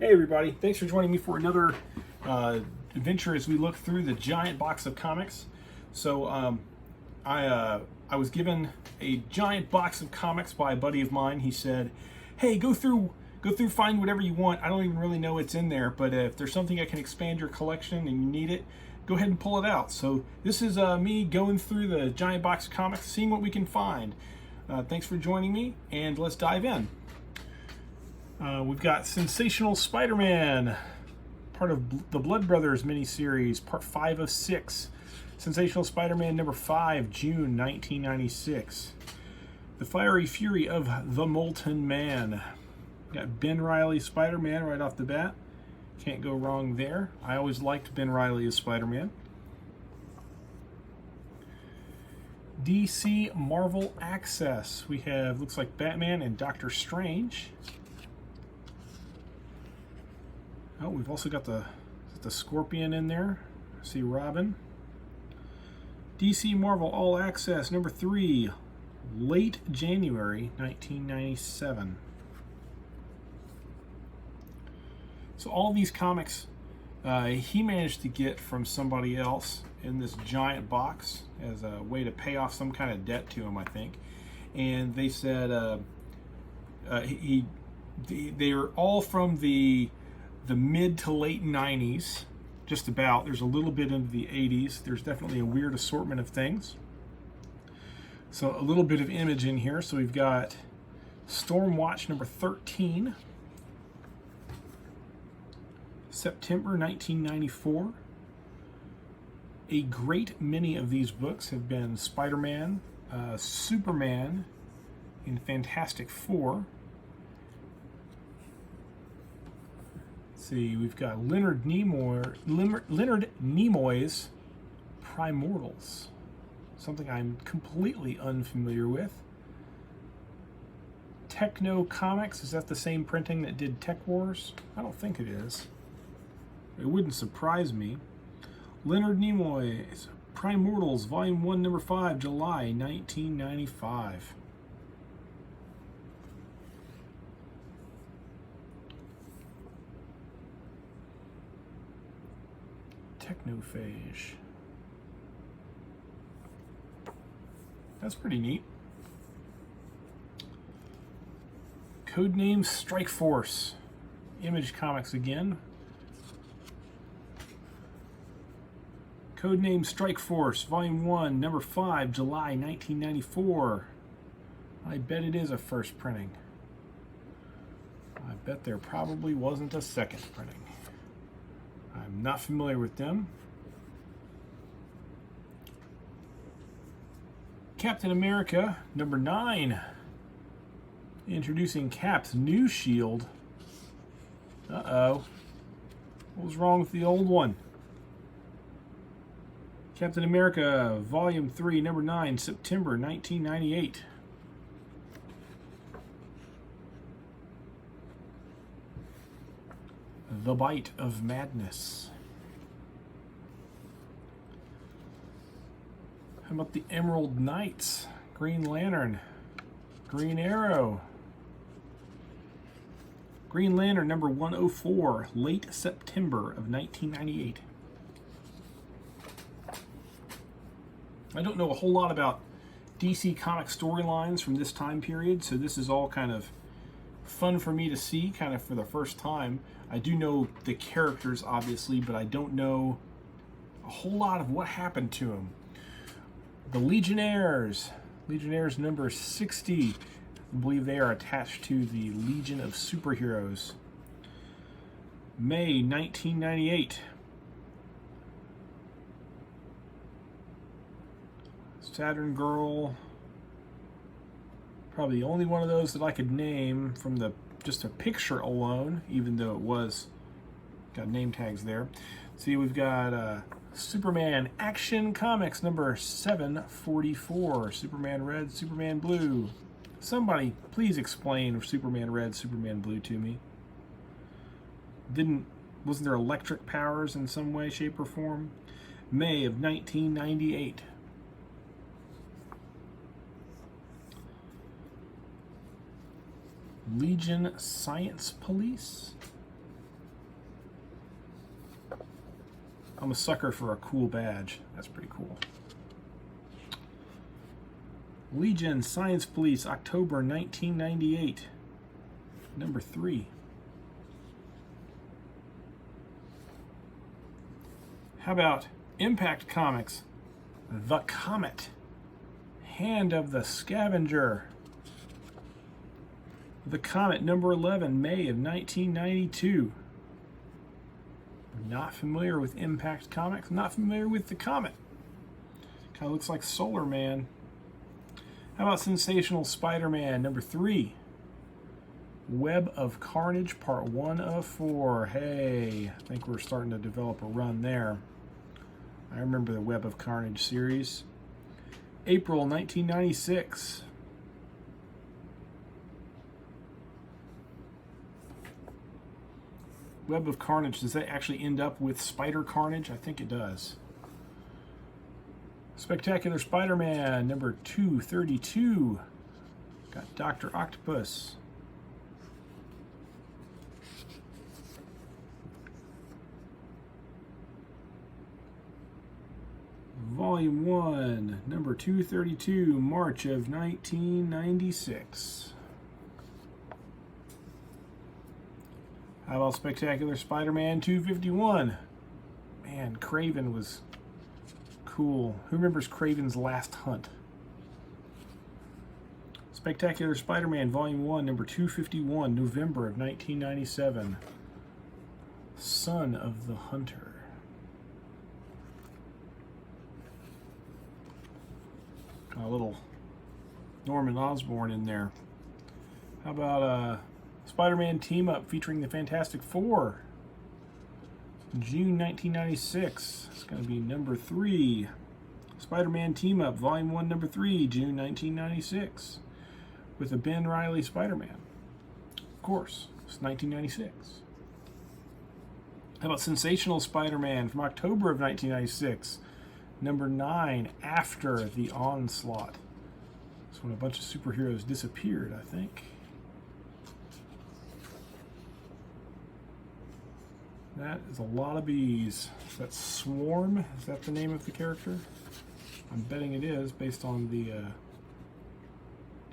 Hey everybody, thanks for joining me for another adventure as we look through the giant box of comics. So I was given a giant box of comics by a buddy of mine. He said, hey, go through, find whatever you want. I don't even really know what's in there, but if there's something that can expand your collection and you need it, go ahead and pull it out. So this is me going through the giant box of comics, seeing what we can find. Thanks for joining me, and let's dive in. We've got Sensational Spider-Man, part of the Blood Brothers miniseries, part 5 of 6. Sensational Spider-Man number 5, June 1996. The Fiery Fury of the Molten Man. Got Ben Reilly Spider-Man right off the bat. Can't go wrong there. I always liked Ben Reilly as Spider-Man. DC Marvel Access. We have, looks like Batman and Doctor Strange. Oh, we've also got the Scorpion in there. See Robin. DC Marvel All Access number 3, late January 1997. So all these comics he managed to get from somebody else in this giant box as a way to pay off some kind of debt to him, I think. And they said they are all from the mid to late 90s, just about. There's a little bit into the 80s. There's definitely a weird assortment of things. So a little bit of Image in here. So we've got Stormwatch number 13, September 1994. A great many of these books have been Spider-Man, Superman, and Fantastic Four. See, we've got Leonard Nimoy's Primortals, something I'm completely unfamiliar with. Techno Comics, is that the same printing that did Tech Wars? I don't think it is. It wouldn't surprise me. Leonard Nimoy's Primortals, Volume 1, Number 5, July 1995. Technophage. That's pretty neat. Codename Strike Force. Image Comics again. Codename Strike Force, Volume 1, Number 5, July 1994. I bet it is a first printing. I bet there probably wasn't a second printing. I'm not familiar with them. Captain America, number 9. Introducing Cap's new shield. Uh-oh. What was wrong with the old one? Captain America, Volume 3, number 9, September 1998. The Bite of Madness. How about the Emerald Knights? Green Lantern, Green Arrow. Green Lantern number 104, late September of 1998. I don't know a whole lot about DC comic storylines from this time period, so this is all kind of fun for me to see, kind of for the first time. I do know the characters, obviously, but I don't know a whole lot of what happened to them. The Legionnaires. Legionnaires number 60. I believe they are attached to the Legion of Superheroes. May 1998. Saturn Girl. Probably the only one of those that I could name from the just a picture alone, even though it was got name tags there. See, we've got Superman Action Comics number 744. Superman Red, Superman Blue. Somebody please explain Superman Red, Superman Blue to me. Wasn't there electric powers in some way, shape, or form? May of 1998. Legion Science Police. I'm a sucker for a cool badge. That's pretty cool. Legion Science Police, October 1998. Number 3. How about Impact Comics, The Comet, Hand of the Scavenger. The Comet, number 11, May of 1992. Not familiar with Impact Comics, not familiar with The Comet. Kind of looks like Solar Man. How about Sensational Spider-Man, number 3, Web of Carnage, part 1 of 4. Hey, I think we're starting to develop a run there. I remember the Web of Carnage series. April 1996. Web of Carnage, does that actually end up with Spider Carnage? I think it does. Spectacular Spider-Man, number 232. Got Dr. Octopus. Volume 1, number 232, March of 1996. How about Spectacular Spider-Man 251? Man, Craven was cool. Who remembers Craven's Last Hunt? Spectacular Spider-Man Volume 1, number 251, November of 1997. Son of the Hunter. Got a little Norman Osborn in there. How about Spider-Man Team Up featuring the Fantastic Four? June 1996. It's going to be number 3. Spider-Man Team Up, Volume 1, number 3, June 1996. With a Ben Reilly Spider-Man. Of course, it's 1996. How about Sensational Spider-Man from October of 1996? Number 9, After the Onslaught. That's when a bunch of superheroes disappeared, I think. That is a lot of bees. Is that Swarm? Is that the name of the character? I'm betting it is, based on the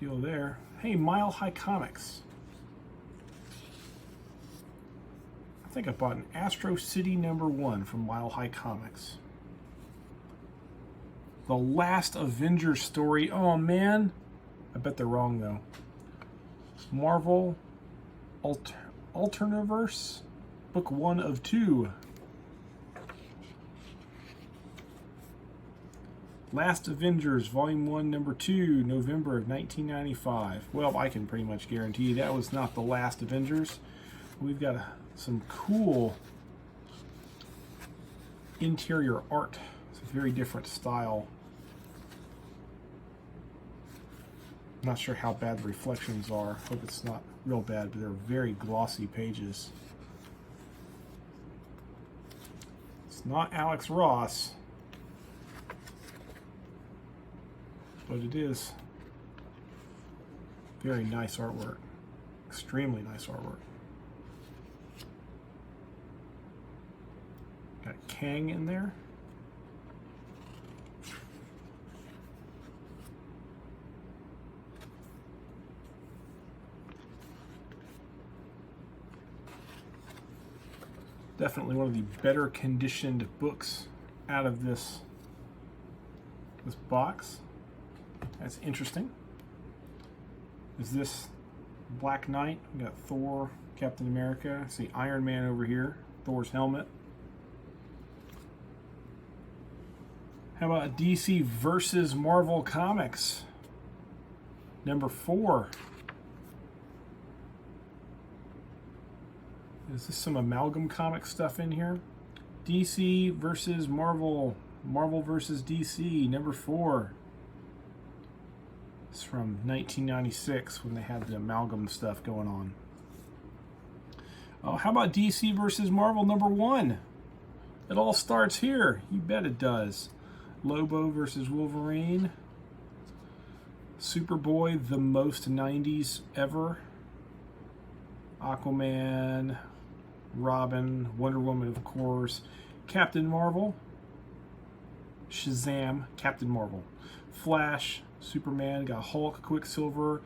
deal there. Hey, Mile High Comics. I think I bought an Astro City number 1 from Mile High Comics. The Last Avengers story. Oh, man. I bet they're wrong, though. Marvel Alternaverse. Book 1 of 2. Last Avengers, Volume 1, Number 2, November of 1995. Well, I can pretty much guarantee that was not the Last Avengers. We've got some cool interior art. It's a very different style. I'm not sure how bad the reflections are. Hope it's not real bad, but they're very glossy pages. Not Alex Ross, but it is very nice artwork, extremely nice artwork. Got Kang in there. Definitely one of the better conditioned books out of this box. That's interesting. Is this Black Knight? We got Thor, Captain America. I see Iron Man over here. Thor's helmet. How about DC versus Marvel Comics? Number 4. Is this some amalgam comic stuff in here? DC versus Marvel. Marvel versus DC, number 4. It's from 1996 when they had the amalgam stuff going on. Oh, how about DC versus Marvel, number 1? It all starts here. You bet it does. Lobo versus Wolverine. Superboy, the most 90s ever. Aquaman, Robin, Wonder Woman, of course. Captain Marvel, Shazam, Captain Marvel, Flash, Superman, got Hulk, Quicksilver.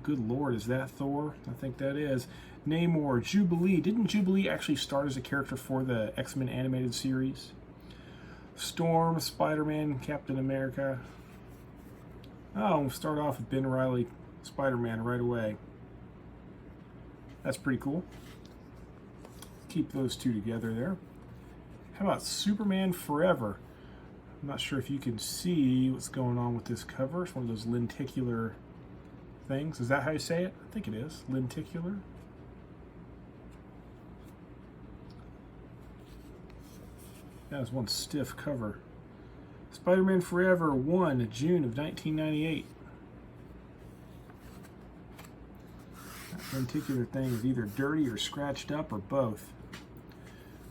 Good Lord, is that Thor? I think that is. Namor, Jubilee. Didn't Jubilee actually start as a character for the X-Men animated series? Storm, Spider-Man, Captain America. Oh, we'll start off with Ben Reilly, Spider-Man right away. That's pretty cool. Keep those two together there. How about Superman Forever? I'm not sure if you can see what's going on with this cover. It's one of those lenticular things. Is that how you say it? I think it is. Lenticular. That was one stiff cover. Spider-Man Forever 1, June of 1998. That lenticular thing is either dirty or scratched up or both.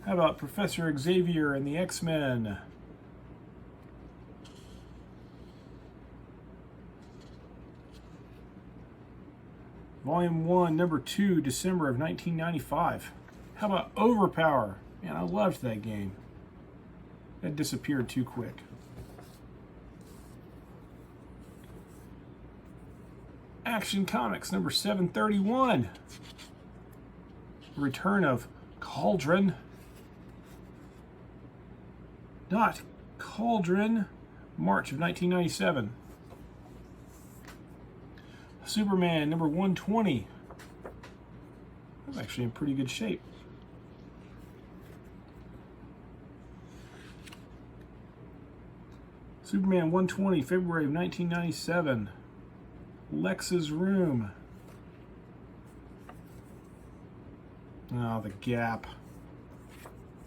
How about Professor Xavier and the X-Men? Volume 1, Number 2, December of 1995. How about Overpower? Man, I loved that game. That disappeared too quick. Action Comics, number 731. Return of Cauldron. Not Cauldron. March of 1997. Superman, number 120. That's actually in pretty good shape. Superman 120, February of 1997. Lex's Room. Oh, the Gap.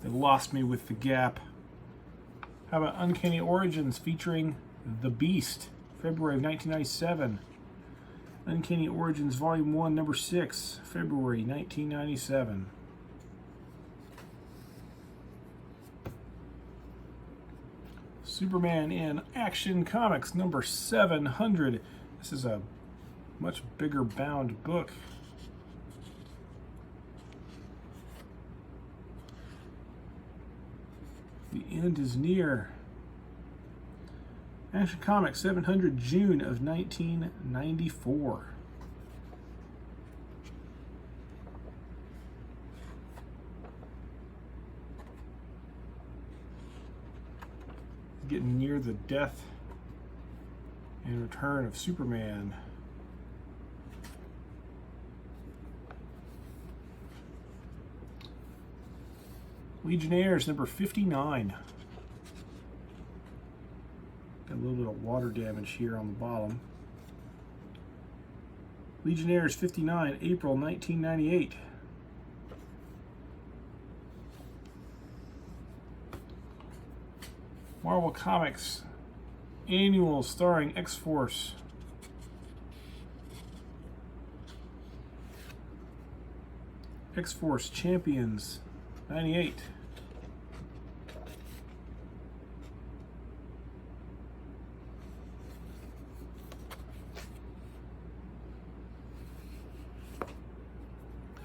They lost me with the Gap. How about Uncanny Origins featuring The Beast, February of 1997. Uncanny Origins Volume 1, Number 6, February 1997. Superman in Action Comics, number 700. This is a much bigger bound book. The end is near. Action Comics 700, June of 1994. Getting near the death and return of Superman. Legionnaires, number 59. Got a little bit of water damage here on the bottom. Legionnaires 59, April 1998. Marvel Comics Annual starring X-Force. X-Force Champions 98.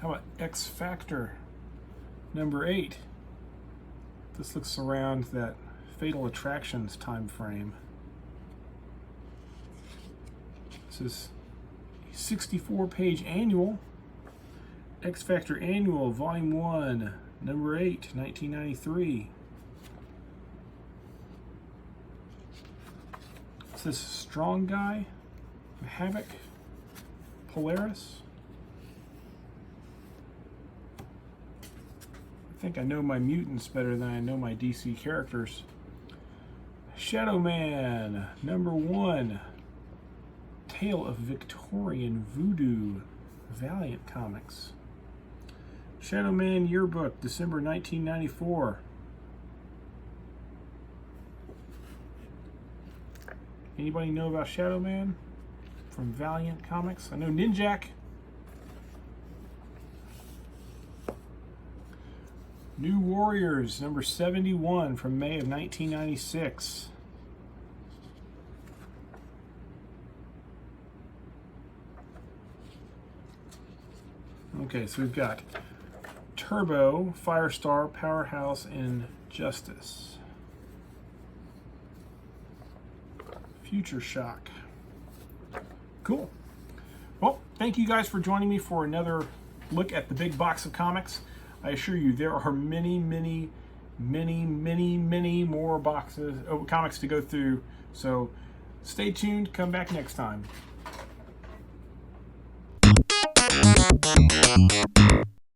How about X Factor number 8? This looks around that Fatal Attractions time frame. This is a 64-page annual. X Factor Annual, Volume 1, Number 8, 1993. Is this Strong Guy? Havoc? Polaris? I think I know my mutants better than I know my DC characters. Shadow Man, number 1. Tale of Victorian Voodoo, Valiant Comics. Shadow Man Yearbook, December 1994. Anybody know about Shadow Man from Valiant Comics? I know Ninjak. New Warriors, number 71 from May of 1996. Okay, so we've got Turbo, Firestar, Powerhouse, and Justice. Future Shock. Cool. Well, thank you guys for joining me for another look at the big box of comics. I assure you there are many more boxes of comics to go through. So stay tuned. Come back next time.